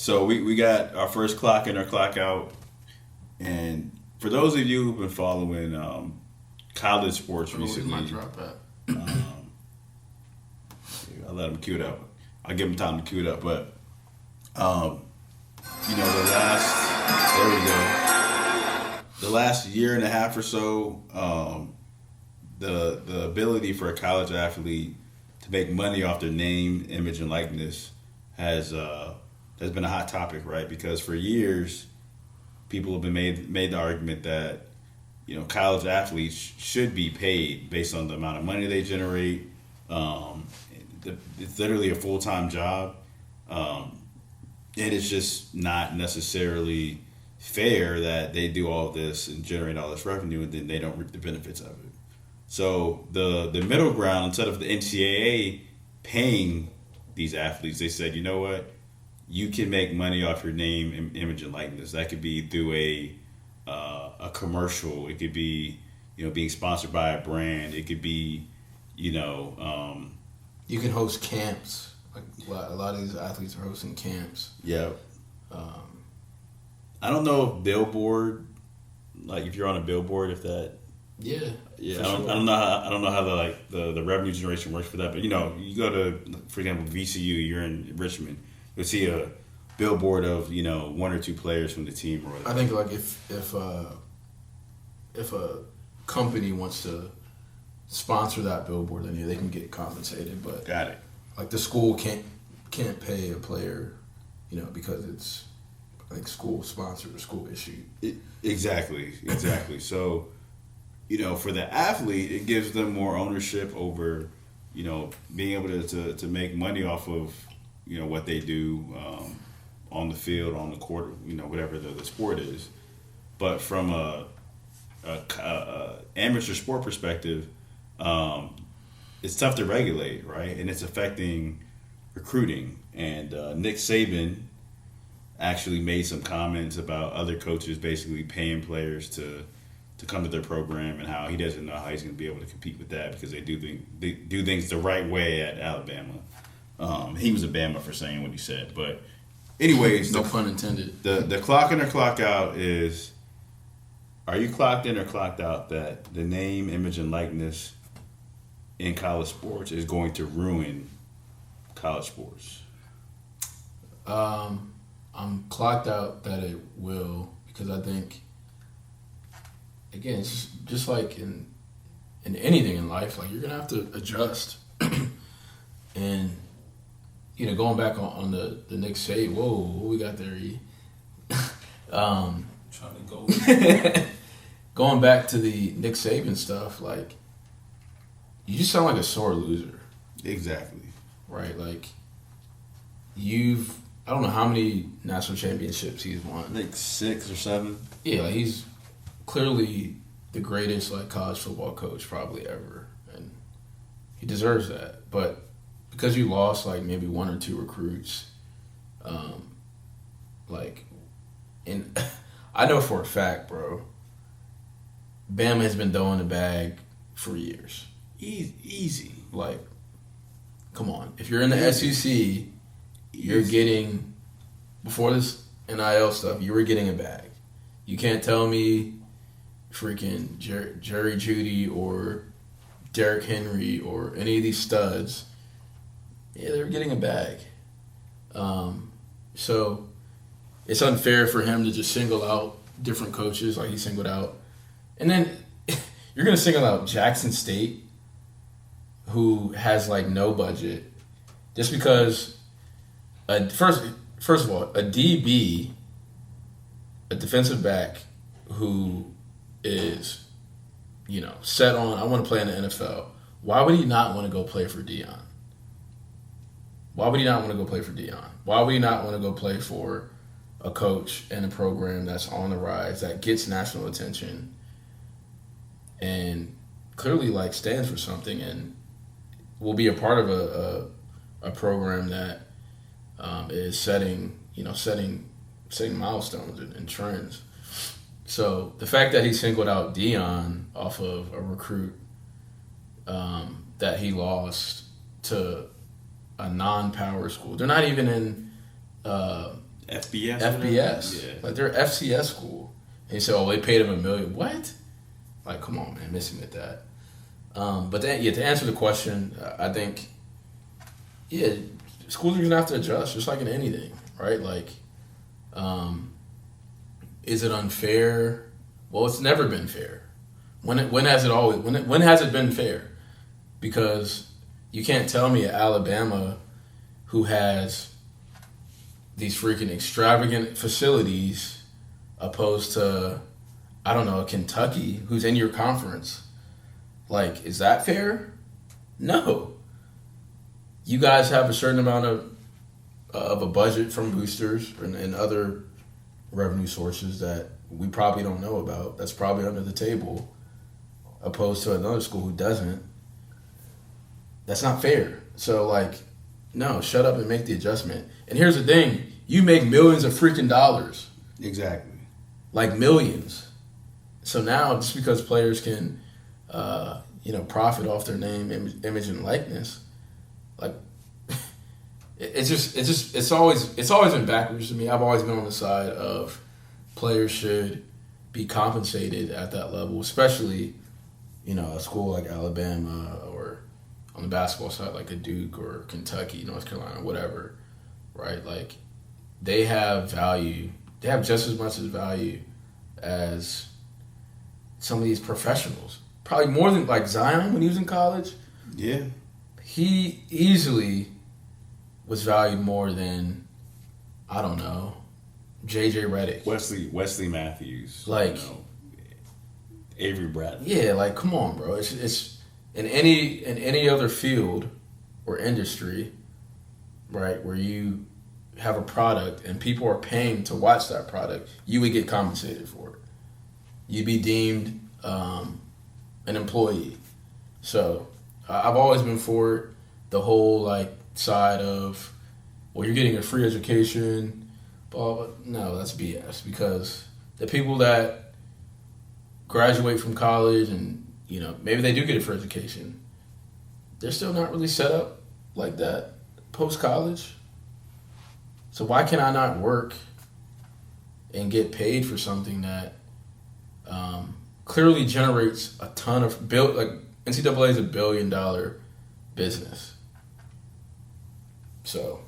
So we got our first clock in, our clock out. And for those of you who've been following college sports recently, might drop that. I'll let him cue it up. I'll give him time to cue it up. But, the last year and a half or so, the ability for a college athlete to make money off their name, image, and likeness has been a hot topic, right? Because for years, people have been made the argument that college athletes should be paid based on the amount of money they generate. It's literally a full-time job, and it's just not necessarily fair that they do all this and generate all this revenue and then they don't reap the benefits of it. So the middle ground, instead of the NCAA paying these athletes, they said, you know what? You can make money off your name, image, and likeness. That could be through a commercial. It could be being sponsored by a brand. It could be you can host camps. Like a lot of these athletes are hosting camps. Yeah. I don't know if Billboard, like if you're on a billboard, if that. Yeah. I don't know how the revenue generation works for that, but you go to, for example, VCU. You're in Richmond. You'll see a billboard of one or two players from the team or whatever. I think like if a company wants to sponsor that billboard, then they can get compensated. But got it. Like the school can't pay a player, because it's like school sponsored or school issued. Exactly. So, for the athlete, it gives them more ownership over, being able to make money off of, what they do on the field, on the court, whatever the sport is. But from a amateur sport perspective, it's tough to regulate, right? And it's affecting recruiting. And Nick Saban actually made some comments about other coaches basically paying players to come to their program and how he doesn't know how he's going to be able to compete with that because they do things the right way at Alabama. He was a Bama for saying what he said. But anyways, no pun intended. The clock in or clock out is, are you clocked in or clocked out that the name, image, and likeness in college sports is going to ruin college sports? I'm clocked out that it will, because I think, again, it's just like in anything in life, like you're gonna have to adjust. And going back on the Nick Saban, whoa, what we got there? Trying to go. Going back to the Nick Saban stuff, like you just sound like a sore loser. Exactly. Right, like I don't know how many national championships he's won. I think 6 or 7. Yeah, like he's clearly the greatest college football coach probably ever, and he deserves that. But because you lost maybe 1 or 2 recruits, and I know for a fact, bro, Bama has been throwing the bag for years. Easy. Like, come on. If you're in the SEC, you're getting, before this NIL stuff, you were getting a bag. You can't tell me freaking Jerry Jeudy or Derrick Henry or any of these studs. Yeah, they were getting a bag. So it's unfair for him to just single out different coaches like he singled out. And then you're going to single out Jackson State, who has no budget, just because first of all, a DB, a defensive back who is, set on, I want to play in the NFL. Why would he not want to go play for Deion? Why would he not want to go play for Deion? Why would he not want to go play for a coach and a program that's on the rise, that gets national attention, and clearly stands for something and will be a part of a program that is setting milestones and trends. So the fact that he singled out Deion off of a recruit that he lost to a non-power school. They're not even in FBS. FBS. Yeah. Like they're FCS school. And you say, oh, they paid him $1 million. What? Like, come on, man, missing at that. But then, to answer the question, I think, schools are gonna have to adjust, just like in anything, right? Like, is it unfair? Well, it's never been fair. When has it been fair? Because you can't tell me at Alabama, who has these freaking extravagant facilities, opposed to, I don't know, Kentucky, who's in your conference. Like, is that fair? No. You guys have a certain amount of a budget from boosters and other revenue sources that we probably don't know about. That's probably under the table, opposed to another school who doesn't. That's not fair. So, like, no, shut up and make the adjustment. And here's the thing. You make millions of freaking dollars. Exactly. Like millions. So now, just because players can, profit off their name, image, and likeness, like, it's always been backwards to me. I've always been on the side of players should be compensated at that level, especially, a school like Alabama, or on the basketball side like a Duke or Kentucky, North Carolina, whatever, right? Like, they have value. They have just as much as value as some of these professionals. Probably more than, like, Zion when he was in college. Yeah. He easily was valued more than, I don't know, J.J. Redick. Wesley Matthews. Like, Avery Bradley. Yeah, like, come on, bro. It's in any other field or industry, right, where you have a product and people are paying to watch that product, you would get compensated for it. You'd be deemed an employee. So I've always been for the whole, like, side of, well, you're getting a free education, blah, blah. No, that's BS, because the people that graduate from college and, maybe they do get a free education, they're still not really set up like that post-college. So why can I not work and get paid for something that clearly generates a ton of NCAA is $1 billion business. So,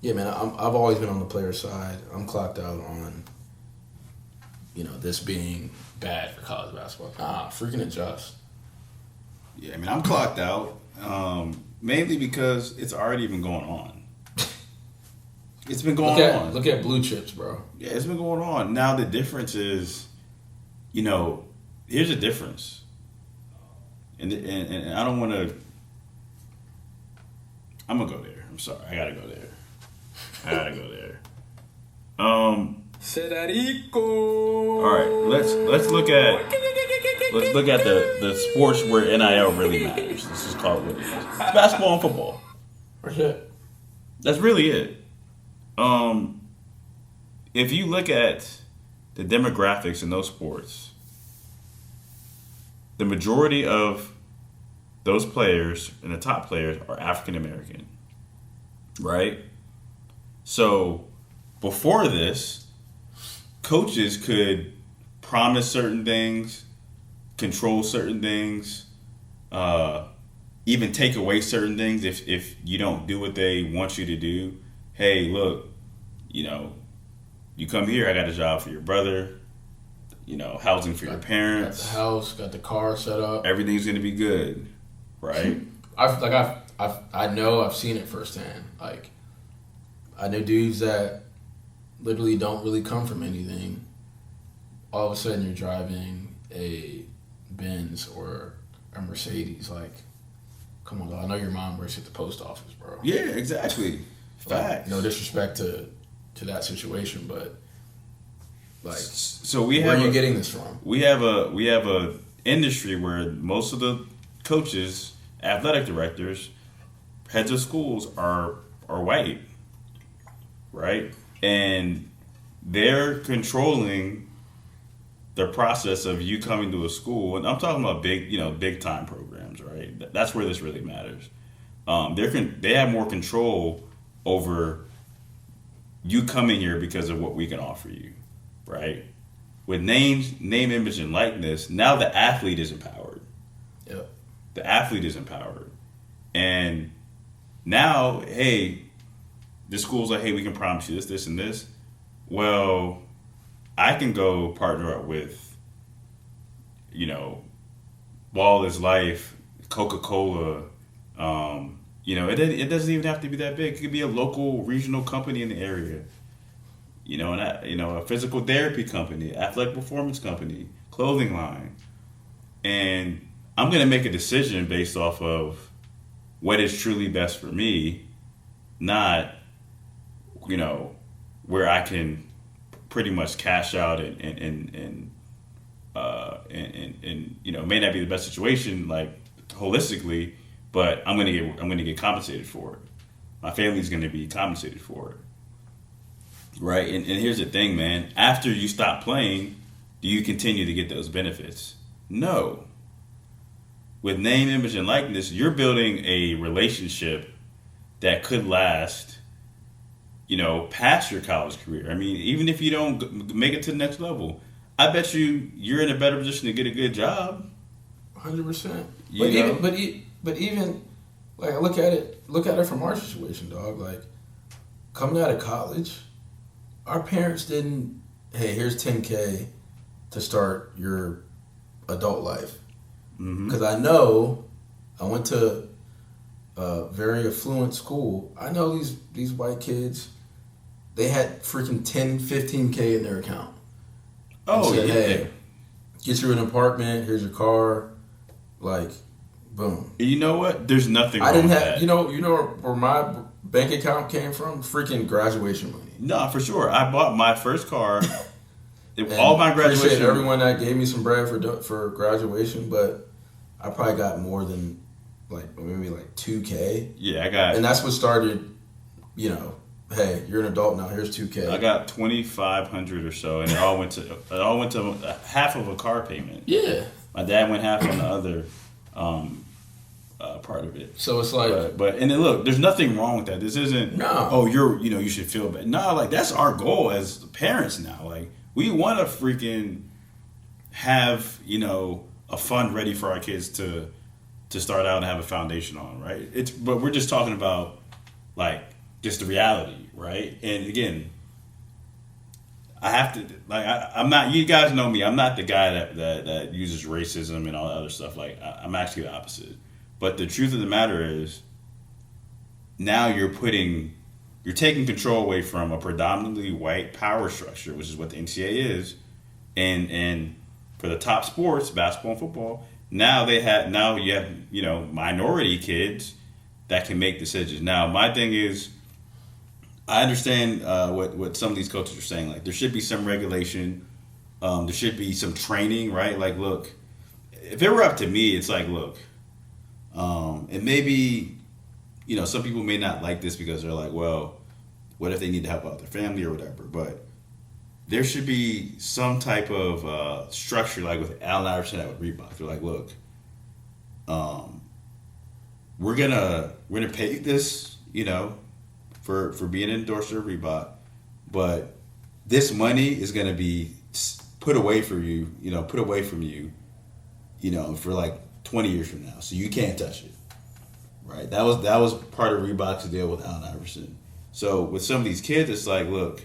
yeah, man, I've always been on the player side. I'm clocked out on, this being bad for college basketball. Freaking adjust. Yeah, I mean, I'm clocked out, mainly because it's already been going on. It's been going on. Look at blue chips, bro. Yeah, it's been going on. Now the difference is, here's the difference. And I don't want to. I'm gonna go there. I'm sorry. I gotta go there. Federico. All right. Let's look at the sports where NIL really matters. Let's just call it what it is. It's basketball and football. That's it. That's really it. If you look at the demographics in those sports, the majority of those players and the top players are African American, right? So before this, coaches could promise certain things, control certain things, even take away certain things if you don't do what they want you to do. Hey, look, you come here, I got a job for your brother, housing for your parents. Got the house, got the car set up. Everything's going to be good, right? I've seen it firsthand. Like, I know dudes that literally don't really come from anything. All of a sudden you're driving a Benz or a Mercedes. Like, come on, I know your mom works at the post office, bro. Yeah, exactly. Facts. No disrespect to that situation, but, like, so where are you getting this from? We have a industry where most of the coaches, athletic directors, heads of schools are white, right? And they're controlling the process of you coming to a school, and I'm talking about big time programs, right? That's where this really matters. They have more control over you come in here because of what we can offer you, right? With name, image, and likeness, now the athlete is empowered. Yep. The athlete is empowered. And now, hey, the school's like, hey, we can promise you this, this, and this. Well, I can go partner up with, Ball is Life, Coca-Cola. It doesn't even have to be that big. It could be a local, regional company in the area. A physical therapy company, athletic performance company, clothing line. And I'm going to make a decision based off of what is truly best for me, not, where I can pretty much cash out and may not be the best situation like holistically, but I'm gonna get compensated for it. My family's gonna be compensated for it. Right? And here's the thing, man. After you stop playing, do you continue to get those benefits? No. With name, image, and likeness, you're building a relationship that could last, past your college career. I mean, even if you don't make it to the next level, I bet you're in a better position to get a good job. 100%. But even like I look at it from our situation, dog. Like coming out of college, our parents didn't. Hey, here's $10K to start your adult life. Because I know I went to a very affluent school. I know these white kids, they had freaking 10, 15K in their account. Oh, said, yeah. Hey, get you an apartment, here's your car. Like, boom. You know what? There's nothing wrong I didn't with have, that. you know where my bank account came from? Freaking graduation money. No, for sure. I bought my first car. All my graduation. Appreciate everyone that gave me some bread for graduation, but I probably got more than maybe 2K. Yeah, I got. And that's what started. Hey, you're an adult now. Here's $2K. I got $2,500 or so, and it all went to half of a car payment. Yeah. My dad went half on the other part of it. So it's like, but and then look, there's nothing wrong with that. This isn't. No. Oh, you should feel bad. No, that's our goal as parents now. Like we want to freaking have a fund ready for our kids to start out and have a foundation on, right? But we're just talking about just the reality, right? And again, I have to I'm not. You guys know me. I'm not the guy that uses racism and all that other stuff. I'm actually the opposite. But the truth of the matter is, now you're taking control away from a predominantly white power structure, which is what the NCAA is, and for the top sports, basketball and football, now you have minority kids that can make decisions. Now my thing is, I understand what some of these coaches are saying. Like there should be some regulation, there should be some training, right? Like look, if it were up to me, it's like look, and maybe some people may not like this because they're like, well, what if they need to help out their family or whatever? But there should be some type of structure, like with Allen Iverson at Reebok. They're like, look, we're gonna pay this, for being an endorser of Reebok, but this money is gonna be put away from you, for 20 years from now, so you can't touch it, right? That was part of Reebok's deal with Allen Iverson. So with some of these kids, it's like, look,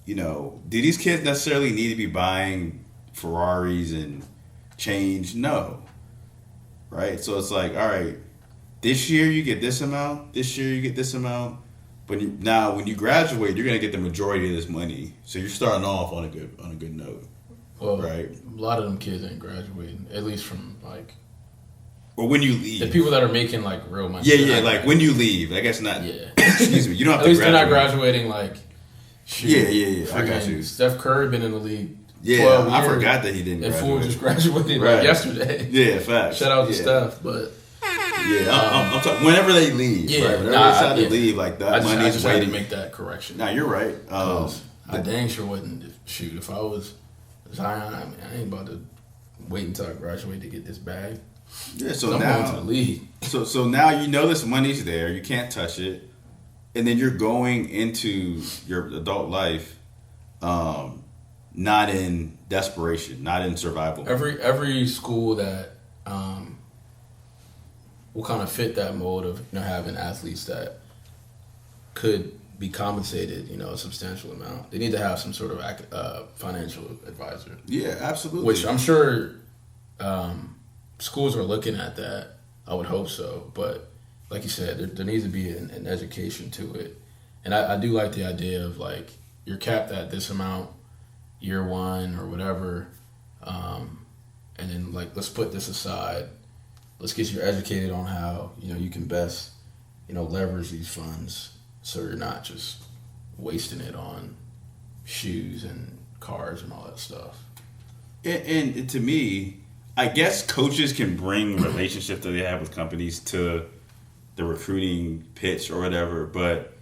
do these kids necessarily need to be buying Ferraris and change? No, right? So it's like, all right, this year you get this amount, this year you get this amount, but now when you graduate, you're gonna get the majority of this money. So you're starting off on a good note. Well, right? A lot of them kids ain't graduating, at least from or when you leave. The people that are making real money. Yeah, when you leave. I guess not. Yeah. Excuse me. You don't have at to least graduate. they're not graduating Yeah. I got you. Steph Curry been in the league. Yeah, 12 I years, forgot that he didn't. And graduate. Fool just graduated right. yesterday. Yeah, facts. Shout out to Steph, but I'm talking whenever they leave. Yeah, right? Whenever they decide to leave, that money is waiting. I had to make that correction. Nah, you're right. I dang sure wouldn't. If I was Zion, I ain't about to wait until I graduate to get this bag. Yeah, so I'm now going to the league. So now this money's there. You can't touch it. and then you're going into your adult life, not in desperation, not in survival. Every school that will kind of fit that mold of having athletes that could be compensated, a substantial amount. They need to have some sort of financial advisor. Yeah, absolutely. Which I'm sure schools are looking at that. I would hope so, but like you said, there needs to be an education to it. And I do like the idea of like you're capped at this amount year one or whatever, and then like let's put this aside. Let's get you educated on how you can best leverage these funds so you're not just wasting it on shoes and cars and all that stuff. And to me, I guess coaches can bring relationships that they have with companies to the recruiting pitch or whatever, but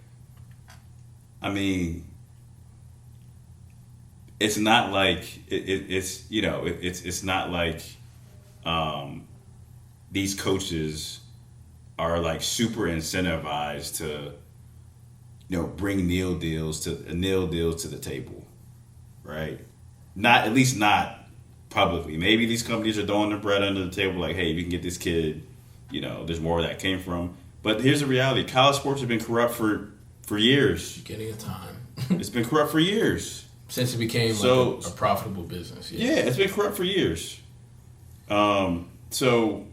I mean, it's not like it's not like these coaches are like super incentivized to bring NIL deals to the table, right? Not at least not publicly. Maybe these companies are throwing their bread under the table, like, hey, if you can get this kid, there's more where that came from. But here's the reality: college sports have been corrupt for years. Beginning of time. It's been corrupt for years. Since it became like a profitable business. Yeah, it's been corrupt for years. So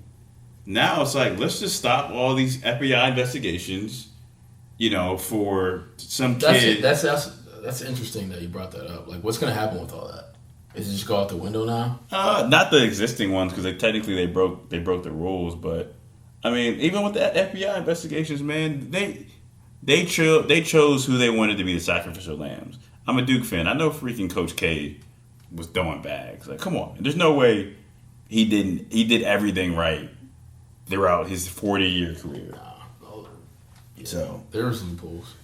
now it's like, let's just stop all these FBI investigations, for some kid. That's interesting that you brought that up. Like, what's going to happen with all that? Is it just go out the window now? Not the existing ones, because technically they broke the rules. But I mean, even with the FBI investigations, man, they chose who they wanted to be the sacrificial lambs. I'm a Duke fan. I know freaking Coach K was throwing bags. Like, come on. There's no way he did everything right throughout his 40-year career. No. So there's loopholes.